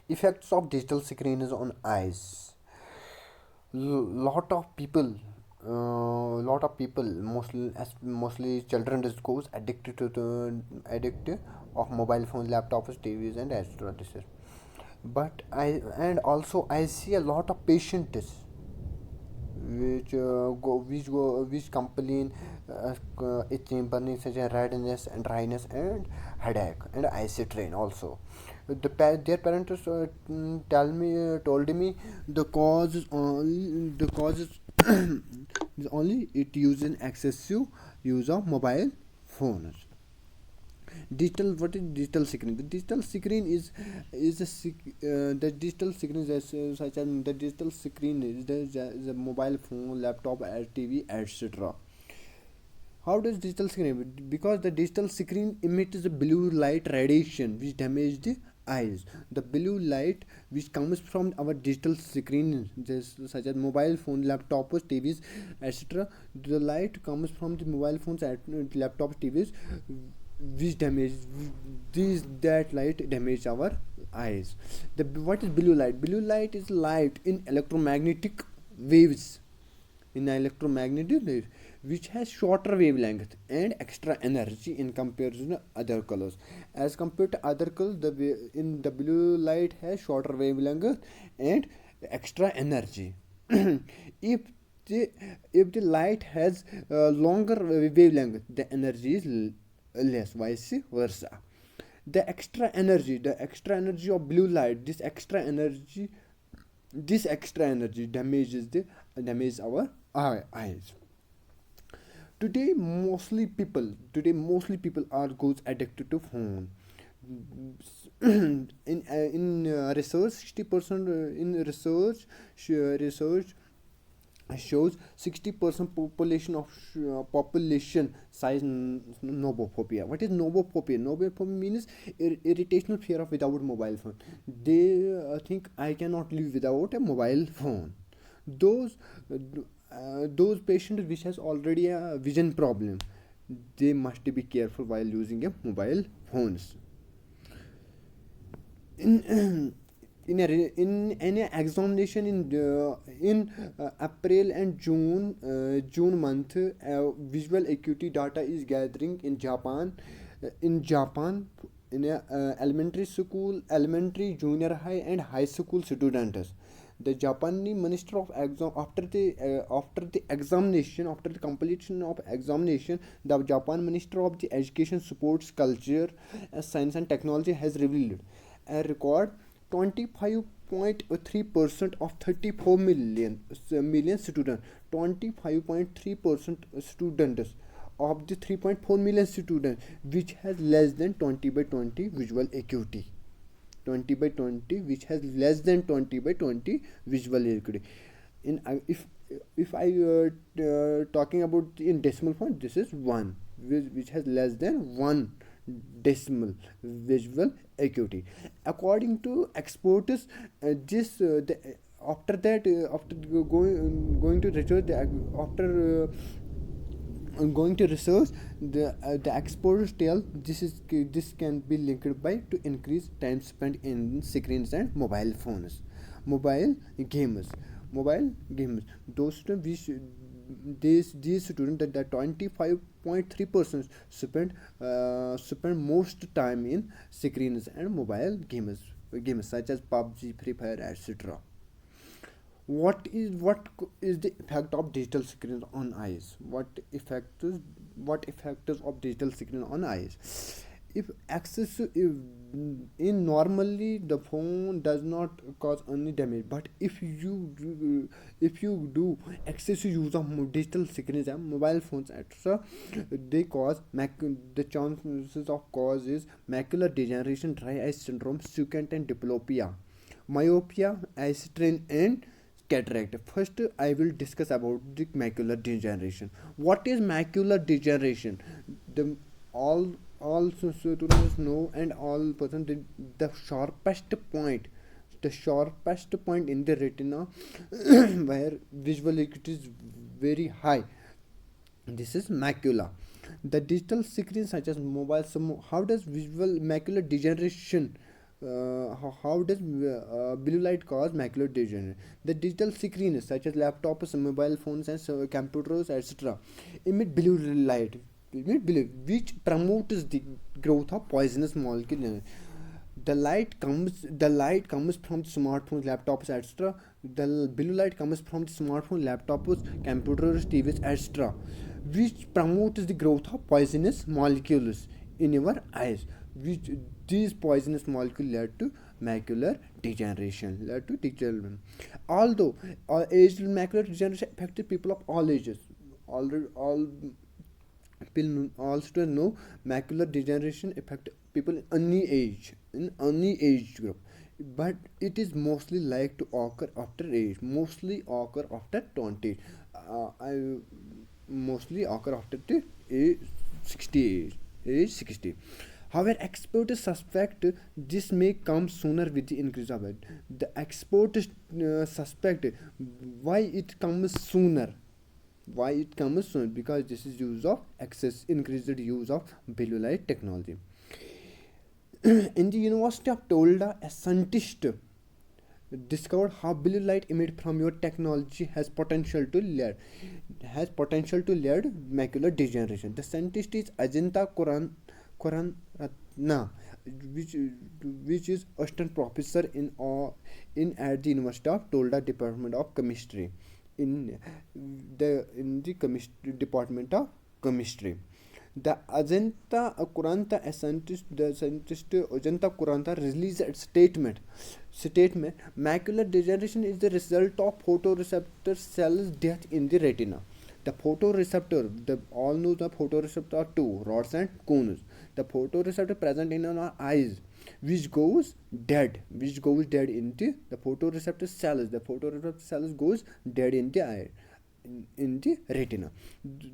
Effects of digital screens on eyes. Lot of people, mostly children goes addicted to the addicted of mobile phones, laptops, TVs, and etc. This is. But I see a lot of patients which complain itching, burning, such as redness and dryness and headache and eye strain also. Their parents told me the cause is is only it using excessive use of mobile phones. Digital, what is digital screen? The digital screen is the digital screen is such as the digital screen is the mobile phone, laptop, TV, etc. How does digital screen? Because the digital screen emits the blue light radiation which damage the eyes. The blue light which comes from our digital screen, just such as mobile phone, laptops, TVs, etc. The light comes from the mobile phones, laptops, TVs, which damage these that light damage our eyes. What is blue light? Blue light is light in electromagnetic waves, which has shorter wavelength and extra energy in comparison to other colors. As compared to other colors, the blue light has shorter wavelength and extra energy. if the if the light has longer wavelength, the energy is less, vice versa. The extra energy of blue light, this extra energy damage our eyes. Today mostly people are goes addicted to phone. In research, 60% in research shows 60% population size nobophobia. What is nobophobia? Nobophobia means irritational fear of without mobile phone. They think I cannot live without a mobile phone. Those patients which has already a vision problem, they must be careful while using a mobile phones. in in any examination in April and June month, visual acuity data is gathering in Japan. In a, elementary, junior high, and high school students. The Japanese Minister of Exam, after the completion of examination, the Japan Minister of the Education, Sports, Culture, Science and Technology has revealed a record 25.3% of 34 million students. 25.3% students of the 3.4 million students which has less than 20 by 20 visual acuity. 20 by 20 which has less than 20 by 20 visual acuity. In if I talking about in decimal point, this is 1, which has less than 1 decimal visual acuity. According to experts, this the, after that after going to research going to research, the experts tell this can be linked by to increase time spent in screens and mobile games mobile games. Those students which these students, that 25.3% spend most time in screens and mobile games such as PUBG, Free Fire, etc. What is the effect of digital screen on eyes? What effects of digital screen on eyes? If access if in normally the phone does not cause any damage, but if you do excessive use of digital screens and mobile phones, etc., they cause the chances of cause is macular degeneration, dry eye syndrome, squint and diplopia, myopia, eye strain, and cataract. First, I will discuss about the macular degeneration. What is macular degeneration? The all students know, and all person, the sharpest point in the retina where visual acuity is very high. This is macula. The digital screen such as mobile. How does visual macular degeneration how does blue light cause macular degeneration? The digital screens such as laptops, mobile phones, and computers, etc., emit blue light, which promotes the growth of poisonous molecules. The light comes from smartphones, laptops, etc. The blue light comes from the smartphone, laptops, computers, TVs, etc., which promotes the growth of poisonous molecules in your eyes, which these poisonous molecules led to macular degeneration. Although age macular degeneration affected people of all ages, all people also know macular degeneration affect people in any age group, but it is mostly like to occur after age, mostly occur after 20, I mostly occur after the age 60. However, experts suspect this may come sooner with the increase of it. The experts suspect why it comes sooner. Why it comes sooner? Because this is use of increased use of blue light technology. In the University of Tolda, a scientist discovered how blue light emitted from your technology has potential to lead macular degeneration. The scientist is Ajanta Kuran which which is assistant professor in at the University of Tolda Department of Chemistry, in the chemistry department of chemistry. The scientist Ajanta Kuranta released a statement: macular degeneration is the result of photoreceptor cells death in the retina. The photoreceptor, all know the photoreceptor are two rods and cones. The photoreceptor present in our eyes, which goes dead into the photoreceptor cells. The photoreceptor cells goes dead in the eye, in the retina.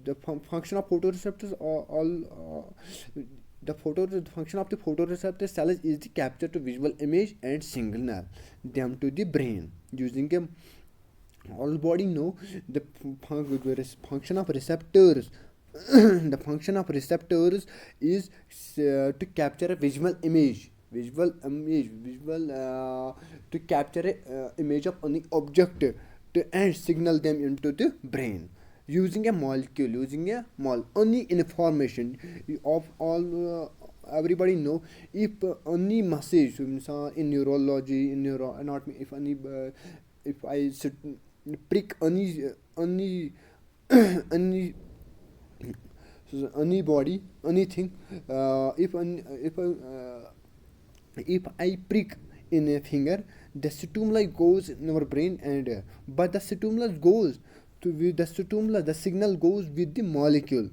The function of photoreceptors are all the function of the photoreceptor cells is the capture to visual image and signal them to the brain using a all body know the function of receptors. The function of receptors is to capture a visual to capture a image of any object and signal them into the brain using a any information of all. Everybody know if any message in neurology, in neuro anatomy, if I prick any any anybody anything, if I prick in a finger, the stimuli goes in our brain, and but the stimulus goes to with the stimulus, the signal goes with the molecule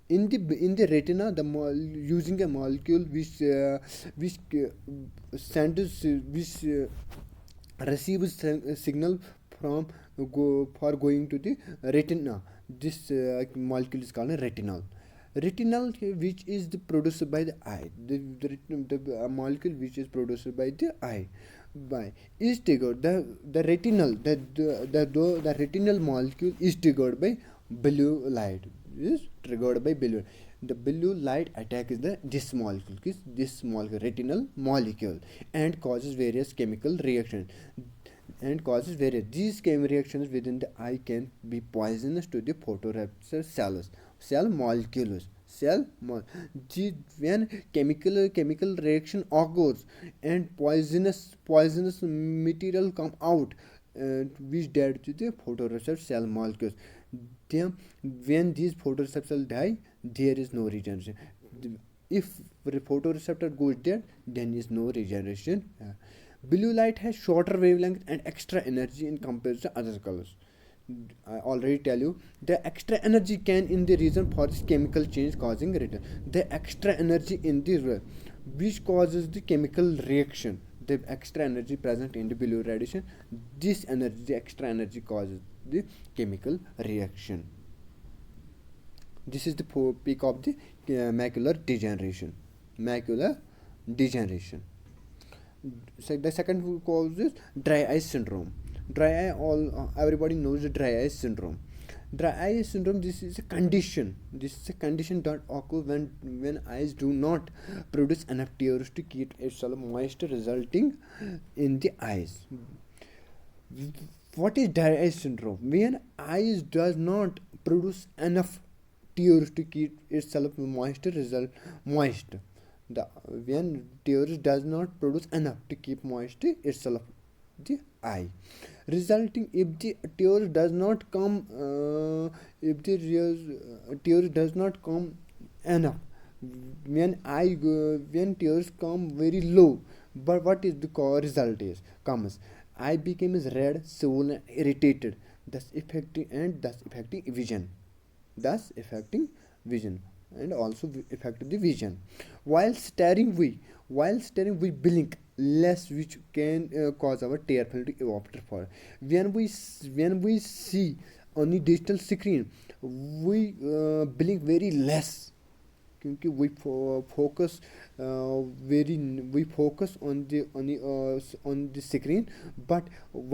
in the retina, using a molecule which receives signal from for going to the retina. This molecule is called a retinal, which is produced by the eye. The molecule which is produced by the eye by is triggered the retinal the retinal molecule is triggered by blue light is triggered by blue. The blue light attack is this molecule retinal molecule and causes various chemical reactions. These chemical reactions within the eye can be poisonous to the photoreceptor cell molecules. When chemical reaction occurs and poisonous material come out, which dead to the photoreceptor cell molecules. Then when these photoreceptor cells die, there is no regeneration. If the photoreceptor goes dead, then is no regeneration. Blue light has shorter wavelength and extra energy in comparison to other colors. I already tell you the extra energy can in the reason for this chemical change causing return. The extra energy in the which causes the chemical reaction. The extra energy present in the blue radiation. This energy, the extra energy, causes the chemical reaction. This is the peak of the macular degeneration. Macular degeneration. So the second cause is dry eye syndrome. Everybody knows the dry eye syndrome. Dry eye syndrome, this is a condition. This is a condition that occurs when eyes do not produce enough tears to keep itself moist, resulting in the eyes. What is dry eye syndrome? When eyes does not produce enough tears to keep itself moist. The when tears does not produce enough to keep moist itself the eye, resulting if the tears does not come if the tears does not come enough, when tears come very low, but what is the result is comes, eye becomes red, swollen, irritated, thus affecting vision, thus affecting vision and also affect the vision. While staring we blink less, which can cause our tear film to evaporate for when we see on the digital screen, we blink very less, क्योंकि we focus on the screen, but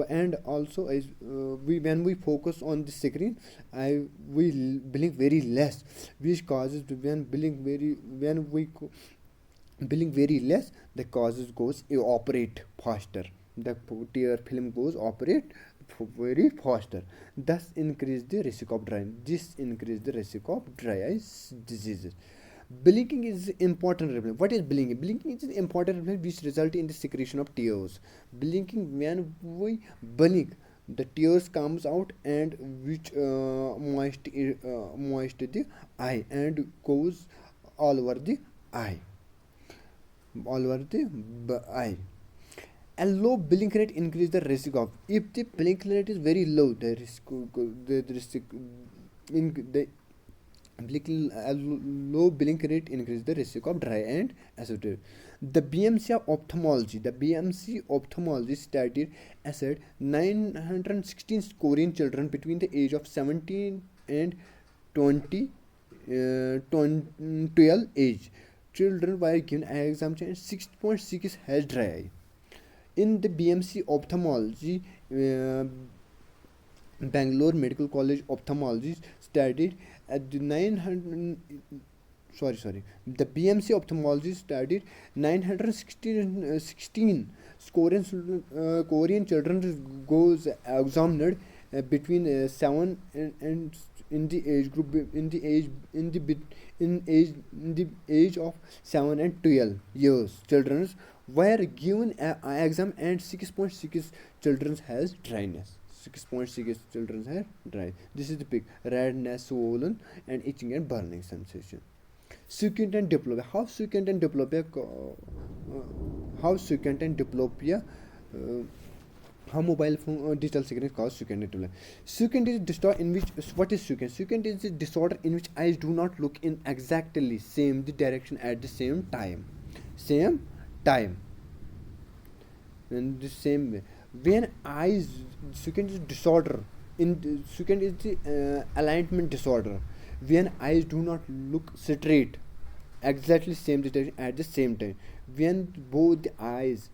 and also as when we focus on the screen, we blink very less, which causes when we blink very less, the causes goes evaporate faster, the tear film goes operate very faster, thus increase the risk of dry eye diseases. Blinking is important reflex. What is blinking? Blinking is an important reflex which result in the secretion of tears. Blinking, when we blink, the tears comes out and which moist the eye and goes all over the eye, eye. A low blink rate increase the risk of, if the blink rate is very low, the risk the risk in the low blink rate increase the risk of dry and acid. The BMC ophthalmology studied assaid 916 Korean children between the age of 17 and 20 12 age. Children were given eye examination and 6.6 has dry eye. In the BMC ophthalmology, Bangalore Medical College ophthalmology studied at the 900 sorry the BMC ophthalmology studied 916 Korean children goes examined between 7 and in the age group in the age of 7 and 12 years. Children were given eye exam and 6.6 children has dryness. 6.6 children have dry. This is the peak. Redness, swollen, and itching and burning sensation. Squint and diplopia. How squint and diplopia? How mobile phone digital sickness cause squint and diplopia? Squint is disorder in which, what is squint? Squint is a disorder in which eyes do not look in exactly same the direction at the same time. In the same way, when eyes, second is disorder, second is the alignment disorder, when eyes do not look straight exactly same direction at the same time, when both the eyes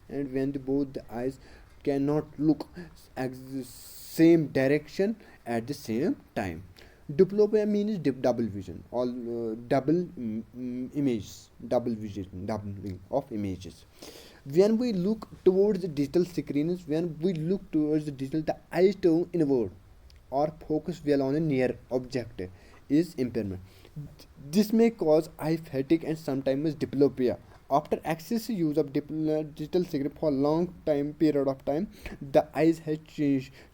cannot look same direction at the same time. Diplopia means double vision, all doubling of images. When we look towards the digital screens, the eyes turn inward or focus well on a near object is impairment. This may cause eye fatigue and sometimes diplopia. After excessive use of digital screen for a long period of time, the eyes has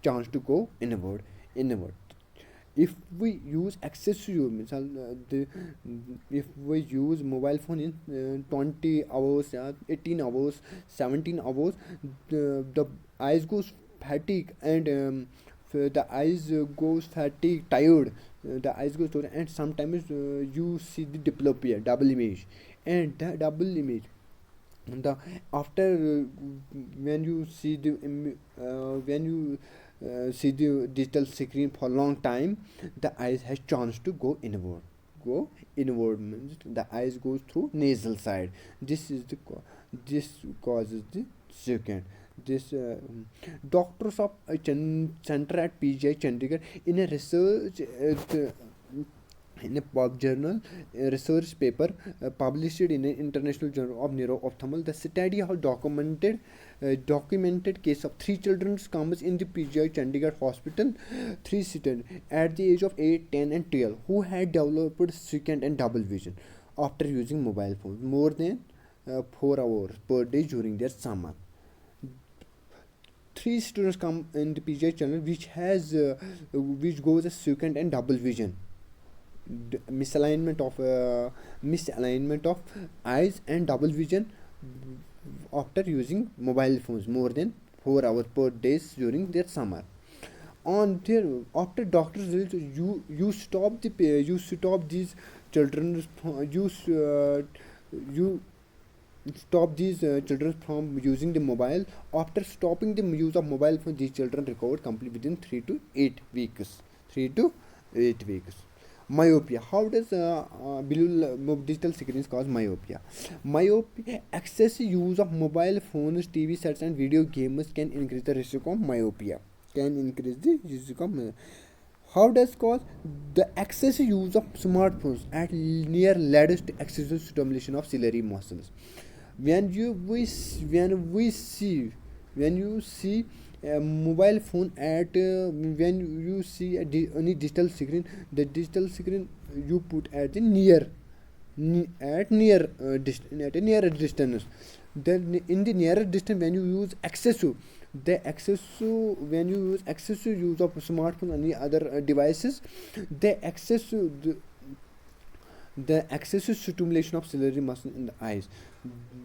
chance to go inward. If we use excessive use, if we use mobile phone in 20 hours, 18 hours, 17 hours, the eyes goes fatigue and the eyes goes fatigue, tired, the eyes goes tired, and sometimes you see the diplopia, double image, and the double image the after when you see the see the digital screen for a long time, the eyes has chance to go inward means the eyes goes through nasal side. This is the this causes the second. this doctors of center at PGI Chandigarh in a research in a pub journal research paper published in an international journal of neuro-ophthalmology. The study has documented case of three children comes in the PGI Chandigarh hospital, three students at the age of 8, 10 and 12 who had developed second and double vision after using mobile phones more than 4 hours per day during their summer. Three students come in the PGI channel which goes as second and double vision, misalignment of eyes and double vision after using mobile phones more than 4 hours per day during their summer. On their after doctors you stop these children you stop these children from using the mobile. After stopping the use of mobile phone, these children recovered completely within 3 to 8 weeks. 3 to 8 weeks. Myopia. How does digital screens cause myopia? Myopia. Excessive use of mobile phones, TV sets, and video games can increase the risk of myopia. How does cause the excessive use of smartphones at near leads to excessive stimulation of ciliary muscles. When you see a mobile phone at when you see any digital screen, the digital screen you put at the at a nearer distance. Then in the nearer distance, when you use excessive when you use excessive use of smartphone and the other devices, the excessive stimulation of ciliary muscle in the eyes.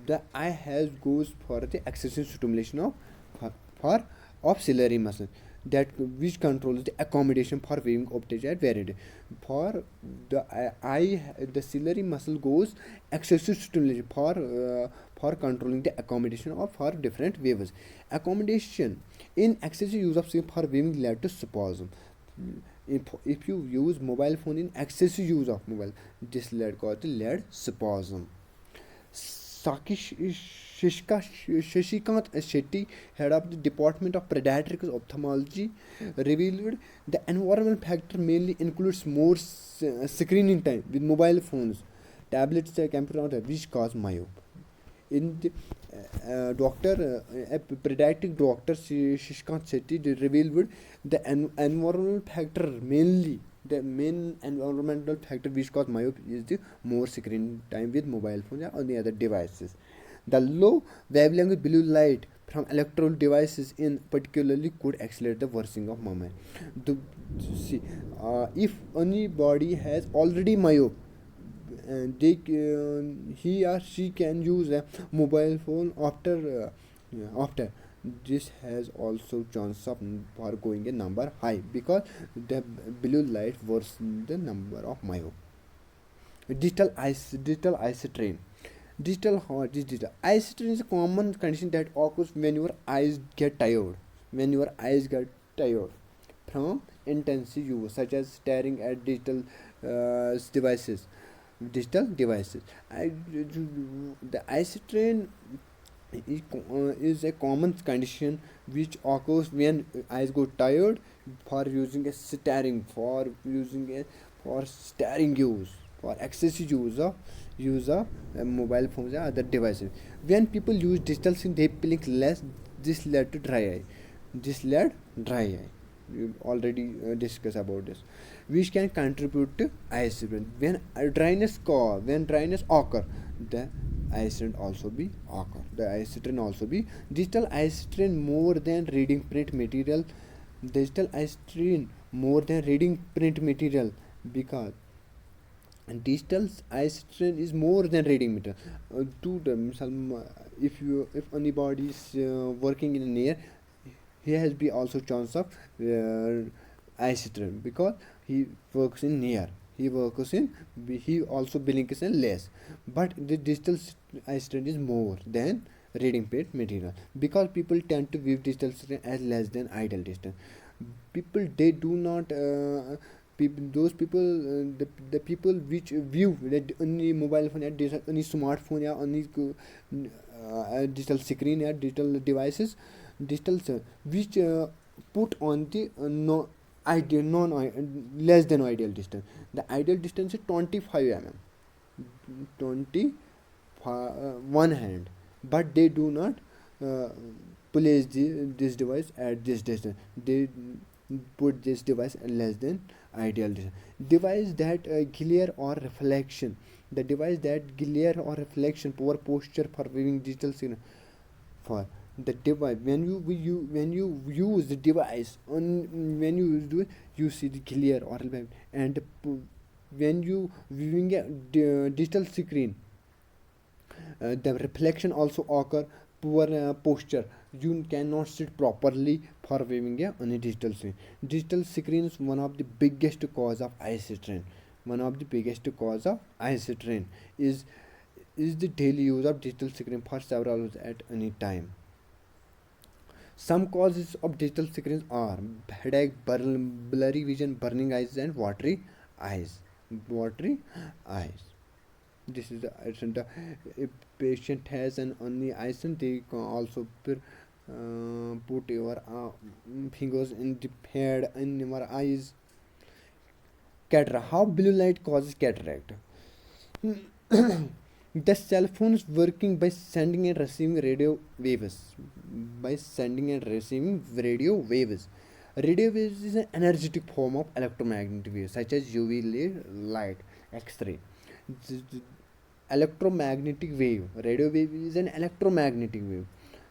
The eye has goes for the excessive stimulation of ciliary muscle, that which controls the accommodation for viewing objects at varied. For the eye, the ciliary muscle goes excessive stimulation for controlling the accommodation of for different waves. Accommodation in excessive use of for viewing led to spasm. If you use mobile phone in excessive use of mobile, this led spasm. Shashikant Shetty, head of the Department of Pediatric Ophthalmology, revealed the environmental factor mainly includes more screening time with mobile phones, tablets, computer, which cause myopia. In the a pediatric doctor Shashikant Shetty revealed the environmental factor mainly. The main environmental factor which cause myopia is the more screen time with mobile phones or the other devices. The low wavelength blue light from electronic devices in particularly could accelerate the worsening of myopia. If anybody has already myopia, and he or she can use a mobile phone after this has also chance of for going a number high, because the blue light worsens the number of myopia. Digital eye strain. Digital eye strain is a common condition that occurs when your eyes get tired. From intensive use, such as staring at devices. Digital devices. The eye strain is a common condition which occurs when eyes go tired for using a staring for staring use, for excessive use of mobile phones and other devices. When people use digital screen, they blink less. This led to dry eye. We already discussed about this, which can contribute to eye strain. When dryness occur, the eye strain also be occur. The eye strain also be digital eye strain more than reading print material. Digital eye strain more than reading print material, because digital eye strain is more than reading material. If anybody is working in an air, he has be also chance of eye strain, because he works in near. He also blinks in less, but the digital eye strain is more than reading print material, because people tend to view digital strain as less than ideal distance. People they do not those people the people which view that any mobile phone any smartphone any digital screen digital devices, which put on the no ideal non less than ideal distance. The ideal distance is 25 mm, 20 one hand, but they do not uh, place this device at this distance. They put this device less than ideal distance. Device that glare or reflection. The device that glare or reflection, poor posture for viewing digital signal. For the device, when you use the device on, when you do it, you see the glare or and when you viewing a digital screen, the reflection also occur. Poor posture, you cannot sit properly for viewing on a digital screen. Digital screen is one of the biggest cause of eye strain. One of the biggest cause of eye strain is the daily use of digital screen for several hours at any time. Some causes of digital screens are headache, blurry vision, burning eyes, and watery eyes. Watery eyes. This is the if patient has an only eyes, and they can also put your fingers in the head in your eyes. Cataract. How blue light causes cataract? The cell phone is working by sending and receiving radio waves. By sending and receiving radio waves. Radio waves is an energetic form of electromagnetic waves such as UV light, X-ray. Electromagnetic wave. Radio wave is an electromagnetic wave.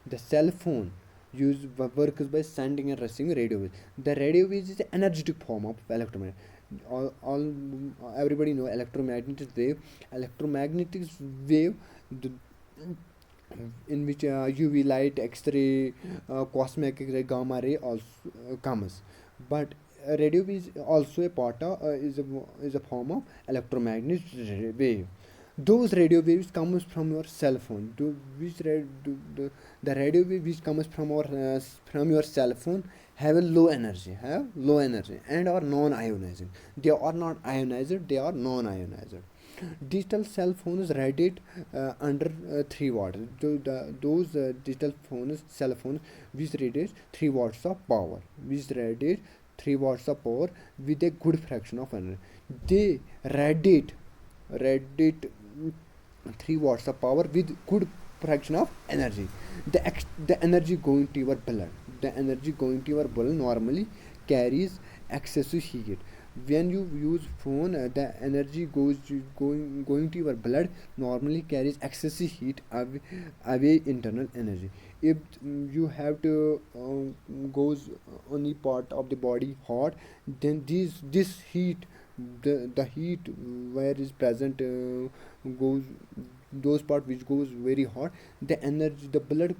The cell phone works by sending and receiving radio waves. The radio waves is an energetic form of electromagnetic. All everybody know electromagnetic wave. Electromagnetic wave, the, in which UV light, X-ray, cosmic ray, gamma ray also comes. But radio is also a part of is a form of electromagnetic wave. Those radio waves comes from your cell phone. The radio wave which comes from your cell phone have a low energy, and are non-ionizing. They are not ionized, they are non-ionized. Digital cell phones radiate under 3 watts. Those digital phones, cell phones, which radiate 3 watts of power, which radiate 3 watts of power with a good fraction of energy. They radiate 3 watts of power with good fraction of energy. The energy going to your blood, normally carries excessive heat. When you use phone, the energy going to your blood normally carries excessive heat away internal energy. If you have to goes only part of the body hot, then this heat, the heat where is present goes, those part which goes very hot, the energy, the blood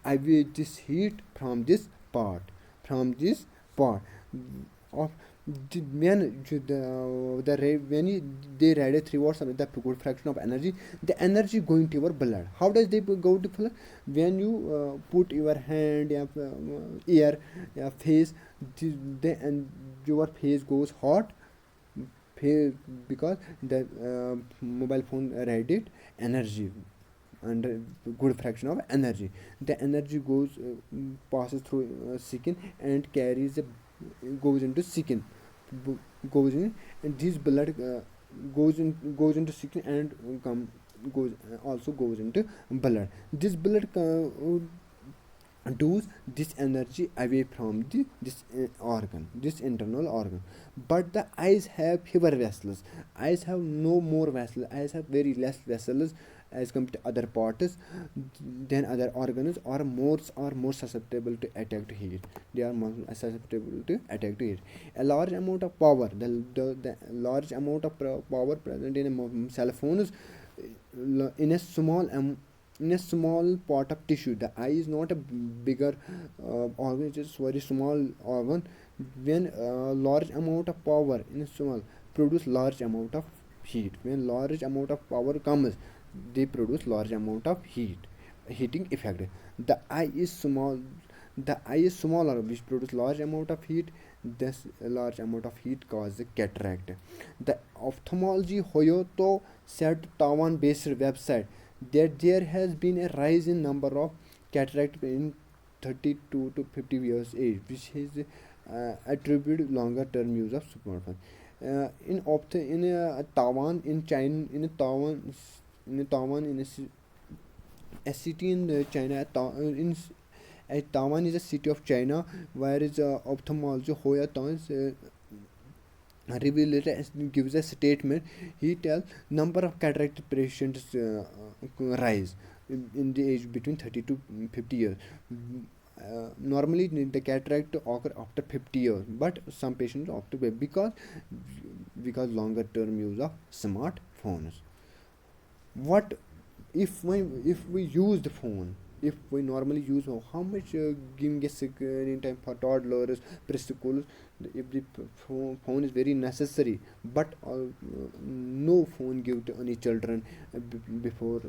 away this heat from this part, of they radiate 3 watts of the good fraction of energy, the energy going to your blood. How does they go to blood? When you put your hand, ear, face, and your face goes hot, because the mobile phone radiate energy and good fraction of energy. The energy passes through skin and carries goes into skin, goes in, and this blood goes into skin and also goes into blood. This blood does this energy away from this organ, this internal organ. But the eyes have fewer vessels. Eyes have no more vessels. Eyes have very less vessels as compared to other parts than other organs, are more susceptible to attack to heat. They are more susceptible to attack to heat. A large amount of power, the large amount of power present in a cell phone is in a small part of tissue. The eye is not a bigger organ; it is very small organ. When large amount of power in a small produce large amount of heat. When large amount of power comes, they produce large amount of heating effect. The eye is smaller, which produce large amount of heat. This large amount of heat causes cataract. The ophthalmology Hoyoto said Taiwan based website that there has been a rise in number of cataract in 32 to 50 years age, which is attributed longer term use of smartphone. In Taiwan, in China, in Taiwan, a city in China, Taiwan is a city of China, where is ophthalmologist Hoya Tans revealed gives a statement. He tells number of cataract patients rise in the age between 30 to 50 years. Normally the cataract occur after 50 years, but some patients opt to because longer term use of smartphones. What if we use the phone, if we normally use how much giving a screen time for toddlers, preschoolers, if the phone is very necessary, but no phone give to any children before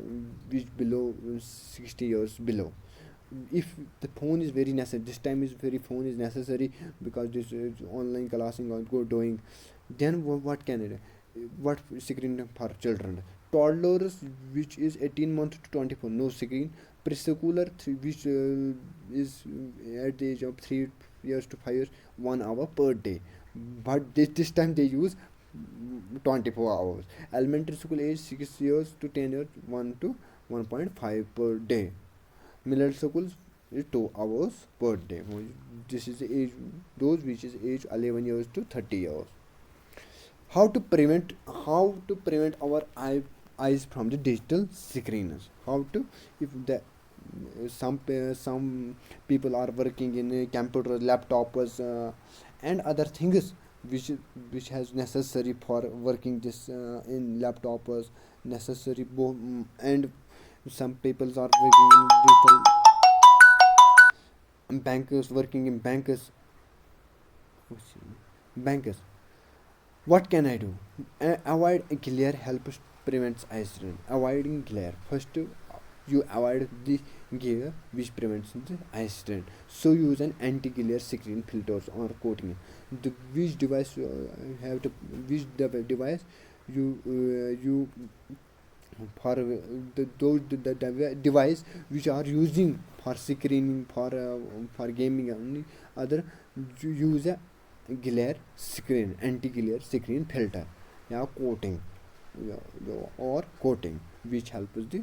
which below 60 years below. If the phone is very necessary, this time is very phone is necessary because this is online classing or go doing, then what can it, what screen for children, toddlers which is 18 months to 24 no screen, preschooler which is at the age of 3 years to 5 years 1 hour per day, but this time they use 24 hours. Elementary school age 6 years to 10 years 1 to 1.5 per day. Middle schools is 2 hours per day. This is the age, those which is age 11 years to 30 years. How to prevent our eyes from the digital screens. How to, if the some people are working in computers, laptops, and other things which has necessary for working this in laptops, necessary and some people are working in digital bankers, working in bankers. What can I do? Avoid glare helps prevents eye strain. Avoiding glare. First, you avoid the glare which prevents the eye strain. So use an anti-glare screen filters or coating. The which device have to which device you for the device which are using for screening for gaming and other, you use a glare screen, anti-glare screen filter, yeah, coating, or coating which helps the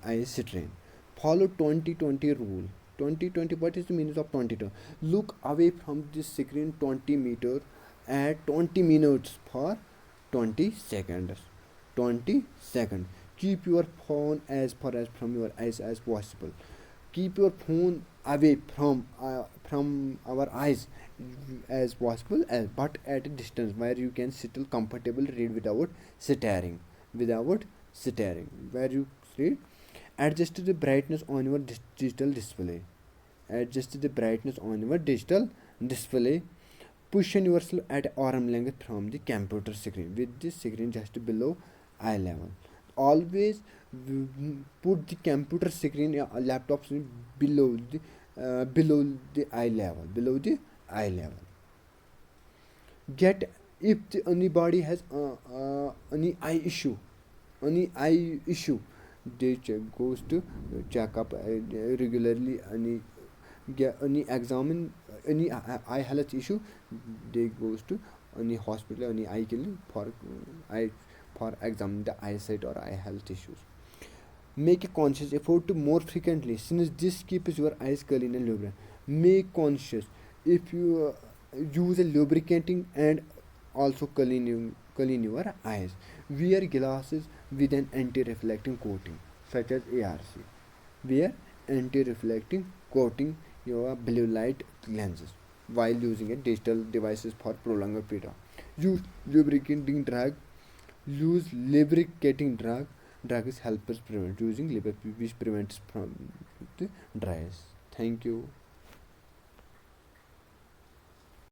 eye strain. Follow 2020 rule. 2020, what is the meaning of 2020? Look away from the screen 20 meters at 20 minutes for 20 seconds. 20 seconds. Keep your phone as far as from your eyes as possible. Keep your phone away from our eyes as possible, but at a distance where you can still comfortable read without staring where you read. Adjust the brightness on your digital display. Adjust the brightness on your digital display. Position yourself at arm length from the computer screen with the screen just below eye level. Always put the computer screen, laptop screen below the eye level. Below the eye level. Get, if anybody has any eye issue, they goes to check up regularly. Any examine any eye health issue, they goes to any hospital, any eye clinic eye for examine the eyesight or eye health issues. Make a conscious effort to more frequently, since this keeps your eyes clean and lubricant. Make conscious, if you use a lubricating and also clean your eyes. Wear glasses with an anti-reflecting coating such as ARC. Wear anti-reflecting coating your blue light lenses while using a digital devices for prolonged period. Use lubricating drug. Use lubricating drugs help us prevent using which prevents from the dryness. Thank you.